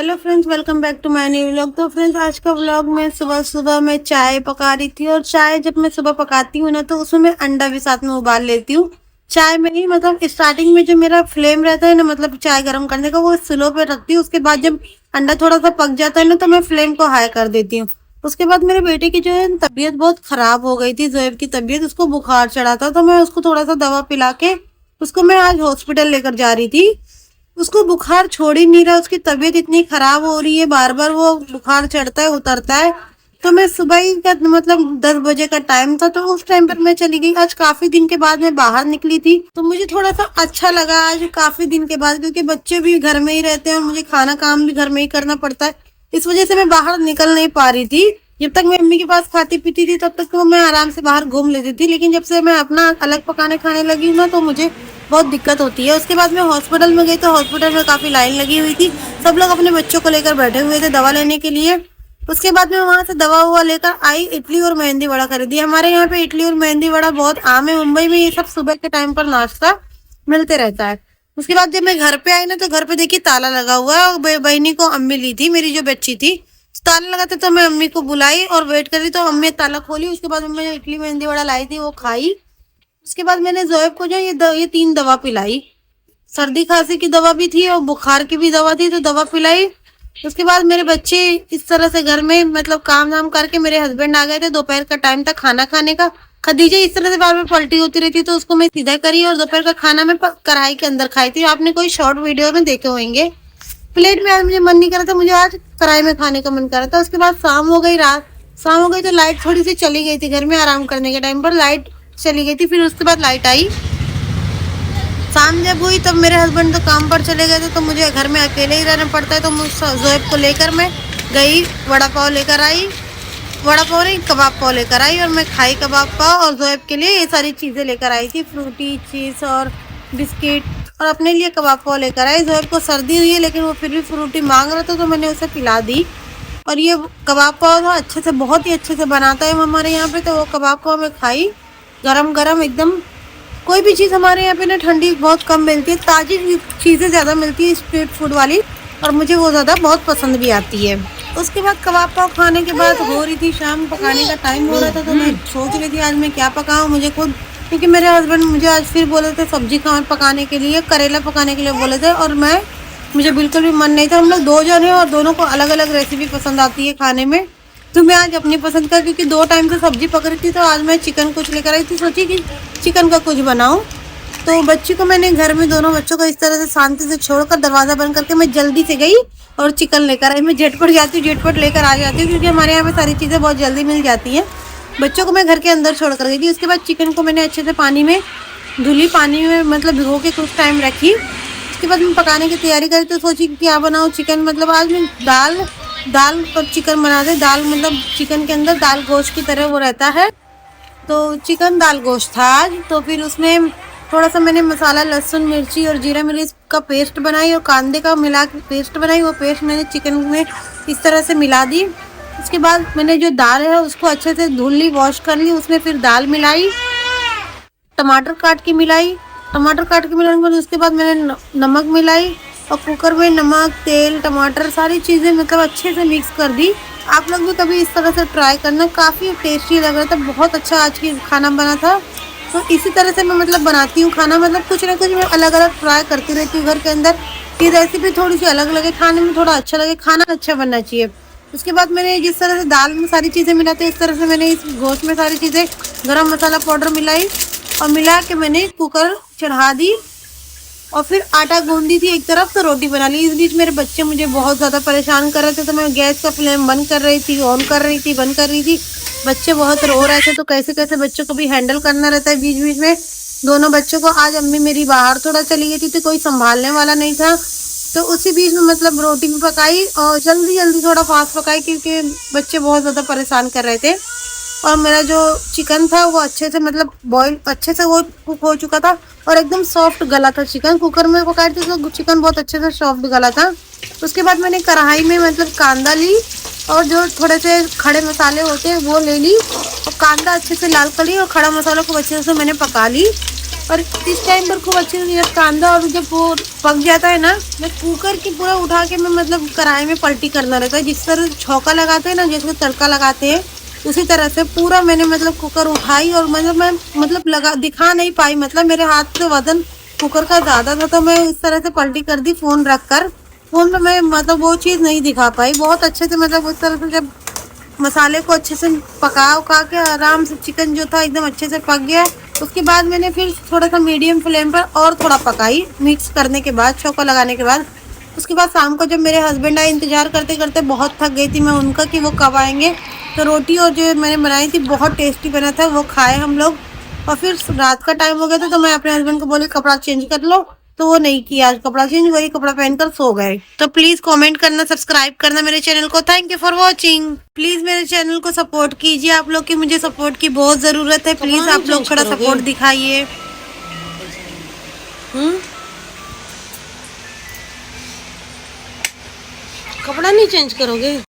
Hello friends, welcome back to my new vlog. तो friends, आज का व्लॉग में सुबह सुबह मैं चाय पका रही थी। और चाय जब मैं सुबह पकाती हूँ ना, तो उसमें मैं अंडा भी साथ में उबाल लेती हूँ चाय में ही। मतलब स्टार्टिंग में जो मेरा फ्लेम रहता है ना, मतलब चाय गर्म करने का, वो स्लो पे रखती हूँ। उसके बाद जब अंडा थोड़ा सा पक जाता है ना, तो मैं फ्लेम को हाई कर देती हूँ। उसके बाद मेरे बेटे की जो है तबीयत बहुत खराब हो गई थी, जोएब की तबीयत, उसको बुखार चढ़ा था। तो मैं उसको थोड़ा सा दवा पिला के उसको मैं आज हॉस्पिटल लेकर जा रही थी। उसको बुखार छोड़ ही नहीं रहा, उसकी तबीयत इतनी खराब हो रही है, बार बार वो बुखार चढ़ता है उतरता है। तो मैं सुबह ही का मतलब 10 बजे का टाइम था, तो उस टाइम पर मैं चली गई। आज काफी दिन के बाद मैं बाहर निकली थी, तो मुझे थोड़ा सा अच्छा लगा आज काफी दिन के बाद, क्योंकि बच्चे भी घर में ही रहते हैं और मुझे खाना काम भी घर में ही करना पड़ता है। इस वजह से मैं बाहर निकल नहीं पा रही थी। जब तक मैं मम्मी के पास खाती पीती थी, तब तक तो मैं आराम से बाहर घूम लेती थी। लेकिन जब से मैं अपना अलग पकाने खाने लगी हूँ ना, तो मुझे बहुत दिक्कत होती है। उसके बाद मैं हॉस्पिटल में गई, तो हॉस्पिटल में काफी लाइन लगी हुई थी। सब लोग अपने बच्चों को लेकर बैठे हुए थे दवा लेने के लिए। उसके बाद मैं वहां से दवा हुआ लेकर आई, इडली और मेहंदी वड़ा खरीदी। हमारे यहाँ पे इडली और मेहंदी वड़ा बहुत आम है, मुंबई में ये सब सुबह के टाइम पर नाश्ता मिलते रहता है। उसके बाद जब मैं घर पे आई ना, तो घर पे देखी ताला लगा हुआ है। और बहनी को अम्मी ली थी, मेरी जो बच्ची थी। ताला लगा था, तो मैं अम्मी को बुलाई और वेट करी, तो अम्मी ताला खोली। उसके बाद मैं इडली मेहंदी वड़ा लाई थी, वो खाई। उसके बाद मैंने जोएब को जो ये 3 दवा पिलाई। सर्दी खांसी की दवा भी थी और बुखार की भी दवा थी, तो दवा पिलाई। उसके बाद मेरे बच्चे इस तरह से घर में मतलब काम धाम करके, मेरे हस्बैंड आ गए थे। दोपहर का टाइम था खाना खाने का। खदीजा इस तरह से बार बार पलटी होती रहती, तो उसको मैं सीधा करी और दोपहर का खाना मैं कढ़ाई के अंदर खाई थी। आपने कोई शॉर्ट वीडियो में देखे होंगे। प्लेट में आज मुझे मन नहीं कर रहा था, मुझे आज कढ़ाई में खाने का मन कर रहा था। उसके बाद शाम हो गई, शाम हो गई, तो लाइट थोड़ी सी चली गई थी। घर में आराम करने के टाइम पर लाइट चली गई थी। फिर उसके बाद लाइट आई, शाम जब हुई तब मेरे हस्बैंड तो काम पर चले गए थे, तो मुझे घर में अकेले ही रहना पड़ता है। तो जोएब को लेकर मैं गई, वड़ा पाव लेकर आई। वड़ा पाव नहीं, कबाब पाव लेकर आई, और मैं खाई कबाब पाव। और जोएब के लिए ये सारी चीज़ें लेकर आई थी, फ्रूटी, चीज़ और बिस्किट। और अपने लिए कबाब पाव लेकर आई। जोएब को सर्दी हुई है, लेकिन वो फिर भी फ्रूटी मांग रहा था, तो मैंने उसे पिला दी। और ये कबाब पाव था, अच्छे से, बहुत ही अच्छे से बनाता है हमारे यहाँ पे। तो वो कबाब पाव मैं खाई, गरम गरम एकदम। कोई भी चीज़ हमारे यहाँ पे ना ठंडी बहुत कम मिलती है, ताज़ी चीज़ें ज़्यादा मिलती है स्ट्रीट फूड वाली, और मुझे वो ज़्यादा बहुत पसंद भी आती है। उसके बाद कबाब पाव खाने के बाद हो रही थी शाम, पकाने का टाइम हो रहा था। तो मैं सोच रही थी आज मैं क्या पकाऊँ मुझे खुद, क्योंकि मेरे हस्बैंड मुझे आज फिर बोले थे सब्जी पकाने के लिए, करेला पकाने के लिए बोले थे। और मुझे बिल्कुल भी मन नहीं था। हम लोग 2 जन हैं और दोनों को अलग अलग रेसिपी पसंद आती है खाने में। तो मैं आज अपनी पसंद का, क्योंकि 2 टाइम से सब्जी पक रही थी, तो आज मैं चिकन कुछ लेकर आई थी। सोची कि चिकन का कुछ बनाऊं। तो बच्ची को मैंने घर में, दोनों बच्चों को इस तरह से शांति से छोड़कर दरवाजा बंद करके मैं जल्दी से गई और चिकन लेकर आई। मैं झटपट जाती हूँ, झटपट लेकर आ जाती हूँ, क्योंकि हमारे यहाँ पे सारी चीज़ें बहुत जल्दी मिल जाती हैं। बच्चों को मैं घर के अंदर छोड़ कर गई थी। उसके बाद चिकन को मैंने अच्छे से पानी में, धुली पानी में मतलब भिगो के कुछ टाइम रखी। उसके बाद मैं पकाने की तैयारी करी, तो सोची क्या बनाऊँ चिकन। मतलब आज मैं दाल पर चिकन बना दे। दाल मतलब चिकन के अंदर दाल गोश्त की तरह वो रहता है, तो चिकन दाल गोश्त था आज। तो फिर उसमें थोड़ा सा मैंने मसाला, लहसुन मिर्ची और जीरा मिर्च का पेस्ट बनाई, और कांदे का मिला के पेस्ट बनाई। वो पेस्ट मैंने चिकन में इस तरह से मिला दी। उसके बाद मैंने जो दाल है उसको अच्छे से धुल ली, वॉश कर ली। उसमें फिर दाल मिलाई, टमाटर काट के मिलाई। टमाटर काट के मिलाने के बाद उसके बाद मैंने नमक मिलाई, और कुकर में नमक, तेल, टमाटर, सारी चीज़ें मतलब अच्छे से मिक्स कर दी। आप लोग भी कभी इस तरह से ट्राई करना, काफ़ी टेस्टी लग रहा था, बहुत अच्छा आज की खाना बना था। तो इसी तरह से मैं मतलब बनाती हूँ खाना, मतलब कुछ ना कुछ मैं अलग अलग ट्राई करती रहती हूँ घर के अंदर, कि रेसिपी थोड़ी सी अलग लगे, खाने में थोड़ा अच्छा लगे, खाना अच्छा बनना चाहिए। उसके बाद मैंने जिस तरह से दाल में सारी चीज़ें मिलाते, इस तरह से मैंने इस गोश्त में सारी चीज़ें, गरम मसाला पाउडर मिलाई, और मिला के मैंने कुकर चढ़ा दी। और फिर आटा गूंदी थी एक तरफ, तो रोटी बना ली। इस बीच मेरे बच्चे मुझे बहुत ज़्यादा परेशान कर रहे थे, तो मैं गैस का फ्लेम बंद कर रही थी, ऑन कर रही थी, बंद कर रही थी। बच्चे बहुत रो रहे थे, तो कैसे कैसे बच्चों को भी हैंडल करना रहता है बीच बीच में। दोनों बच्चों को आज अम्मी मेरी बाहर थोड़ा चली गई थी, तो कोई संभालने वाला नहीं था। तो उसी बीच में मतलब रोटी भी पकाई, और जल्दी जल्दी थोड़ा फास्ट पकाई, क्योंकि बच्चे बहुत ज़्यादा परेशान कर रहे थे। और मेरा जो चिकन था वो अच्छे से मतलब बॉईल अच्छे से वो कुक हो चुका था, और एकदम सॉफ्ट गला था चिकन। कुकर में पकाए थे तो चिकन बहुत अच्छे से सॉफ्ट गला था। उसके बाद मैंने कढ़ाई में मतलब कांदा ली, और जो थोड़े से खड़े मसाले होते हैं वो ले ली, और कांदा अच्छे से लाल कर ली, और खड़ा मसालों को अच्छे से मैंने पका ली। और इस टाइम पर खूब अच्छे से जब कांदा और जब वो पक जाता है ना, मैं कुकर की पूरा उठा के मैं मतलब कढ़ाई में पलटी करना रहता है। जिस तरह छौंका लगाते हैं ना, जैसे तड़का लगाते हैं, उसी तरह से पूरा मैंने मतलब कुकर उठाई और मतलब मैं मतलब लगा दिखा नहीं पाई, मतलब मेरे हाथ से वजन कुकर का ज्यादा था, तो मैं इस तरह से पलटी कर दी फोन रख कर। फोन में मैं मतलब वो चीज़ नहीं दिखा पाई बहुत अच्छे से, मतलब उस तरह से जब मसाले को अच्छे से पका उका के आराम से चिकन जो था एकदम अच्छे से पक गया। उसके बाद मैंने फिर थोड़ा सा मीडियम फ्लेम पर और थोड़ा पकाई, मिक्स करने के बाद, छौंका लगाने के बाद। उसके बाद शाम को जब मेरे हस्बैंड आए, इंतजार करते करते बहुत थक गई थी मैं उनका कि वो कब आएंगे, तो रोटी और जो मैंने बनाई थी बहुत टेस्टी बना था, वो खाए हम लोग। और फिर रात का टाइम हो गया था, तो मैं अपने हस्बैंड को बोली कपड़ा चेंज कर लो, तो वो नहीं किया आज कपड़ा चेंज, वही कपड़ा पहनकर सो गए। तो प्लीज कमेंट करना, सब्सक्राइब करना मेरे चैनल को। Thank you for watching. Please मेरे चैनल को सपोर्ट कीजिए, आप लोग की मुझे सपोर्ट की बहुत जरूरत है। प्लीज आप लोग थोड़ा सपोर्ट दिखाइए। कपड़ा नहीं चेंज करोगे?